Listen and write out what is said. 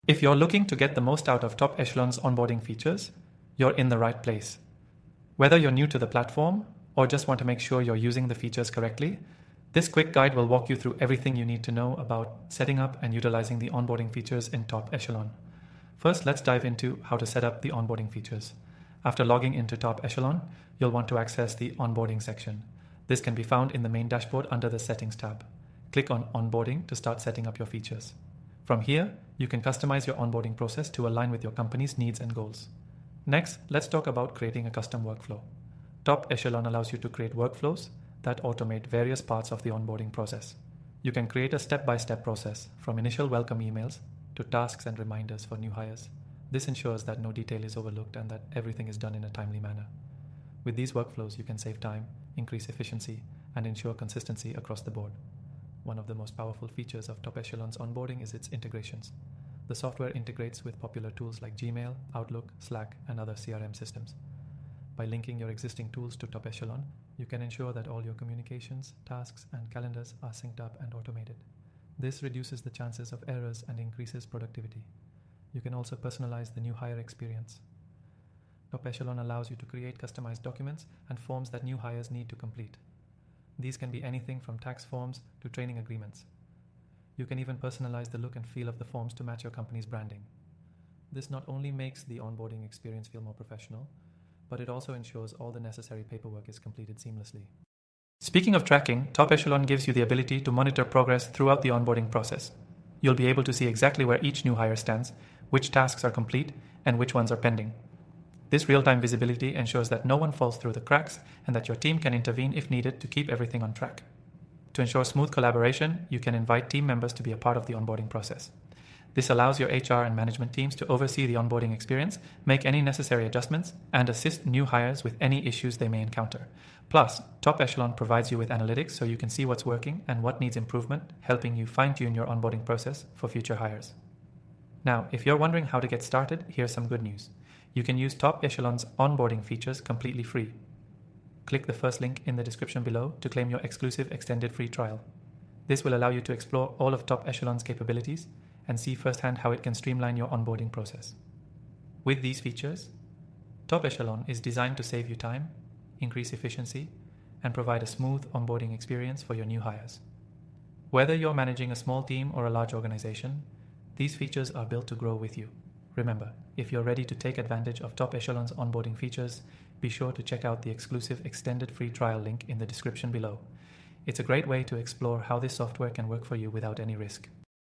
If you're looking to get the most out of Top Echelon's onboarding features, you're in the right place. Whether you're new to the platform or just want to make sure you're using the features correctly, this quick guide will walk you through everything you need to know about setting up and utilizing the onboarding features in Top Echelon. First, let's dive into how to set up the onboarding features. After logging into Top Echelon, you'll want to access the onboarding section. This can be found in the main dashboard under the Settings tab. Click on Onboarding to start setting up your features. From here, you can customize your onboarding process to align with your company's needs and goals. Next, let's talk about creating a custom workflow. Top Echelon allows you to create workflows that automate various parts of the onboarding process. You can create a step-by-step process from initial welcome emails to tasks and reminders for new hires. This ensures that no detail is overlooked and that everything is done in a timely manner. With these workflows, you can save time, increase efficiency, and ensure consistency across the board. One of the most powerful features of Top Echelon's onboarding is its integrations. The software integrates with popular tools like Gmail, Outlook, Slack, and other CRM systems. By linking your existing tools to Top Echelon, you can ensure that all your communications, tasks, and calendars are synced up and automated. This reduces the chances of errors and increases productivity. You can also personalize the new hire experience. Top Echelon allows you to create customized documents and forms that new hires need to complete. These can be anything from tax forms to training agreements. You can even personalize the look and feel of the forms to match your company's branding. This not only makes the onboarding experience feel more professional, but it also ensures all the necessary paperwork is completed seamlessly. Speaking of tracking, Top Echelon gives you the ability to monitor progress throughout the onboarding process. You'll be able to see exactly where each new hire stands, which tasks are complete, and which ones are pending. This real-time visibility ensures that no one falls through the cracks and that your team can intervene if needed to keep everything on track. To ensure smooth collaboration, you can invite team members to be a part of the onboarding process. This allows your HR and management teams to oversee the onboarding experience, make any necessary adjustments, and assist new hires with any issues they may encounter. Plus, Top Echelon provides you with analytics so you can see what's working and what needs improvement, helping you fine-tune your onboarding process for future hires. Now, if you're wondering how to get started, here's some good news. You can use Top Echelon's onboarding features completely free. Click the first link in the description below to claim your exclusive extended free trial. This will allow you to explore all of Top Echelon's capabilities and see firsthand how it can streamline your onboarding process. With these features, Top Echelon is designed to save you time, increase efficiency, and provide a smooth onboarding experience for your new hires. Whether you're managing a small team or a large organization, these features are built to grow with you. Remember, if you're ready to take advantage of Top Echelon's onboarding features, be sure to check out the exclusive extended free trial link in the description below. It's a great way to explore how this software can work for you without any risk.